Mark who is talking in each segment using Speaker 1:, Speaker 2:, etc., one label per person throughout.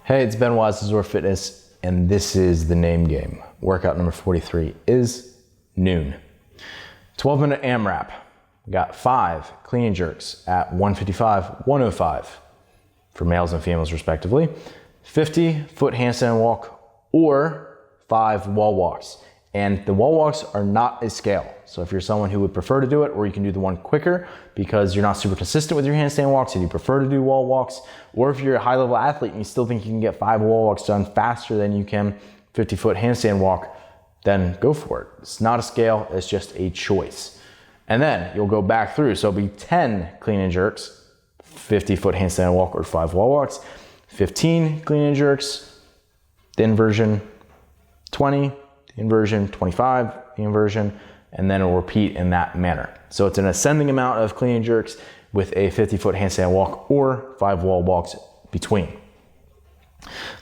Speaker 1: Hey, it's Ben Wise of ZOAR Fitness, and this is the name game. Workout number 43 is noon. 12-minute AMRAP. We got 5 clean and jerks at 155, 105 for males and females respectively. 50-foot handstand walk or 5 wall walks. And the wall walks are not a scale. So if you're someone who would prefer to do it, or you can do the one quicker because you're not super consistent with your handstand walks and you prefer to do wall walks, or if you're a high level athlete and you still think you can get 5 wall walks done faster than you can 50-foot handstand walk, then go for it. It's not a scale, it's just a choice. And then you'll go back through. So it'll be 10 clean and jerks, 50-foot handstand walk or 5 wall walks, 15 clean and jerks, the inversion, 20, the inversion, 25, the inversion, and then it'll repeat in that manner. So it's an ascending amount of clean and jerks with a 50-foot handstand walk or 5 wall walks between.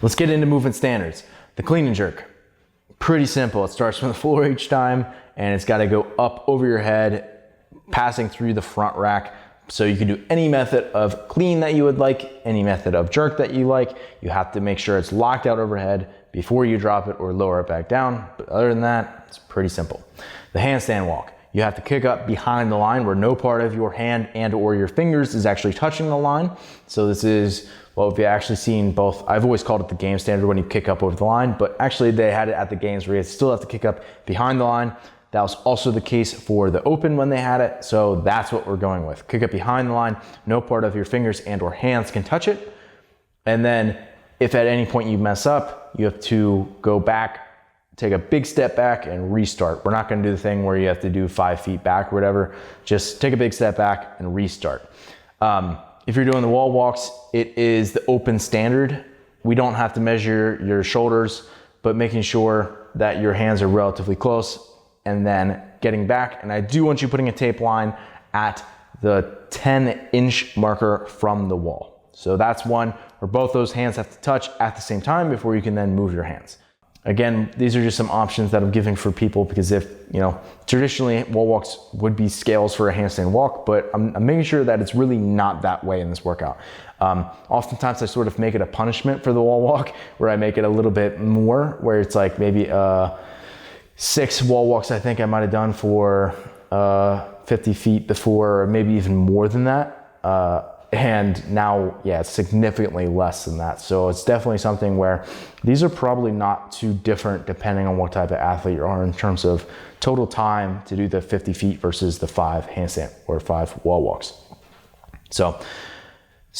Speaker 1: Let's get into movement standards. The clean and jerk, pretty simple. It starts from the floor each time, and it's got to go up over your head, passing through the front rack. So you can do any method of clean that you would like, any method of jerk that you like. You have to make sure it's locked out overhead before you drop it or lower it back down. But other than that, it's pretty simple. The handstand walk, you have to kick up behind the line where no part of your hand and or your fingers is actually touching the line. So this is what we've actually seen both. I've always called it the game standard when you kick up over the line, but actually they had it at the games where you still have to kick up behind the line. That was also the case for the open when they had it. So that's what we're going with. Kick up behind the line, no part of your fingers and or hands can touch it. And then if at any point you mess up, you have to go back, take a big step back and restart. We're not gonna do the thing where you have to do 5 feet back or whatever. Just take a big step back and restart. If you're doing the wall walks, it is the open standard. We don't have to measure your shoulders, but making sure that your hands are relatively close and then getting back. And I do want you putting a tape line at the 10-inch marker from the wall. So that's one where both those hands have to touch at the same time before you can then move your hands. Again, these are just some options that I'm giving for people because if, traditionally wall walks would be scales for a handstand walk, but I'm making sure that it's really not that way in this workout. Oftentimes I sort of make it a punishment for the wall walk where I make it a little bit more, where it's like maybe 6 wall walks I think I might have done for 50 feet before, or maybe even more than that. And now, yeah, it's significantly less than that. So it's definitely something where these are probably not too different depending on what type of athlete you are in terms of total time to do the 50 feet versus the 5 handstand or 5 wall walks. So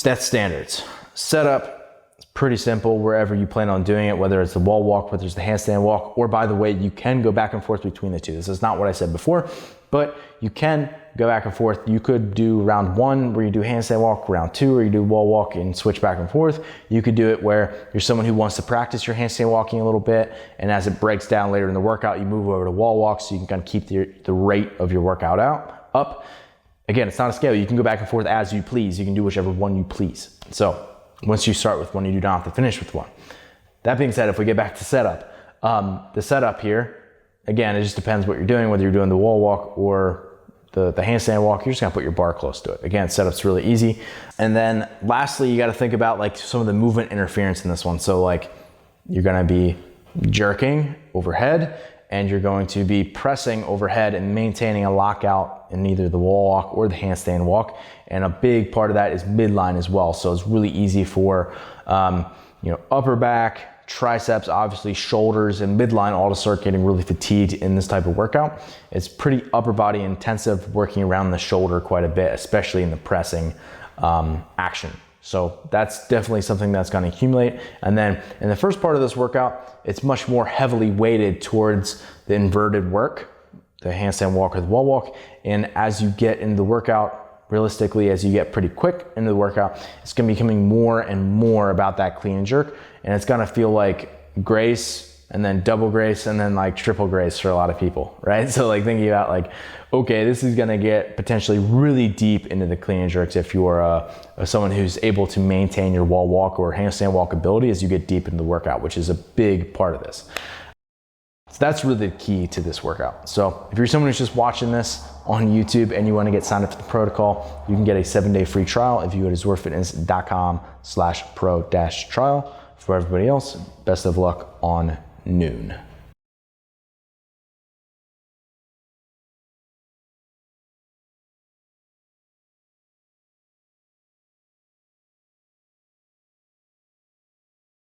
Speaker 1: that's standards. Setup, it's pretty simple wherever you plan on doing it, whether it's the wall walk, whether it's the handstand walk, or by the way, you can go back and forth between the two. This is not what I said before, but you can go back and forth. You could do round 1 where you do handstand walk, round 2 where you do wall walk and switch back and forth. You could do it where you're someone who wants to practice your handstand walking a little bit, and as it breaks down later in the workout, you move over to wall walk so you can kind of keep the rate of your workout up. Again, it's not a scale. You can go back and forth as you please. You can do whichever one you please. So once you start with one, you do not have to finish with one. That being said, if we get back to setup, the setup here, again, it just depends what you're doing, whether you're doing the wall walk or the handstand walk. You're just gonna put your bar close to it. Again, setup's really easy. And then lastly, you gotta think about like some of the movement interference in this one. So like you're gonna be jerking overhead and you're going to be pressing overhead and maintaining a lockout in either the wall walk or the handstand walk. And a big part of that is midline as well. So it's really easy for upper back, triceps, obviously shoulders and midline all to start getting really fatigued in this type of workout. It's pretty upper body intensive, working around the shoulder quite a bit, especially in the pressing action. So that's definitely something that's going to accumulate. And then in the first part of this workout, it's much more heavily weighted towards the inverted work, the handstand walk or the wall walk. And as you get into the workout, realistically, as you get pretty quick into the workout, it's going to be becoming more and more about that clean and jerk. And it's going to feel like grace and then double grace and then like triple grace for a lot of people, right? So like thinking about like, okay, this is going to get potentially really deep into the clean and jerks if you're someone who's able to maintain your wall walk or handstand walk ability as you get deep into the workout, which is a big part of this. So that's really the key to this workout. So if you're someone who's just watching this on YouTube and you want to get signed up for the protocol, you can get a 7-day free trial if you go to zoarfitness.com/pro-trial. For everybody else, best of luck on noon.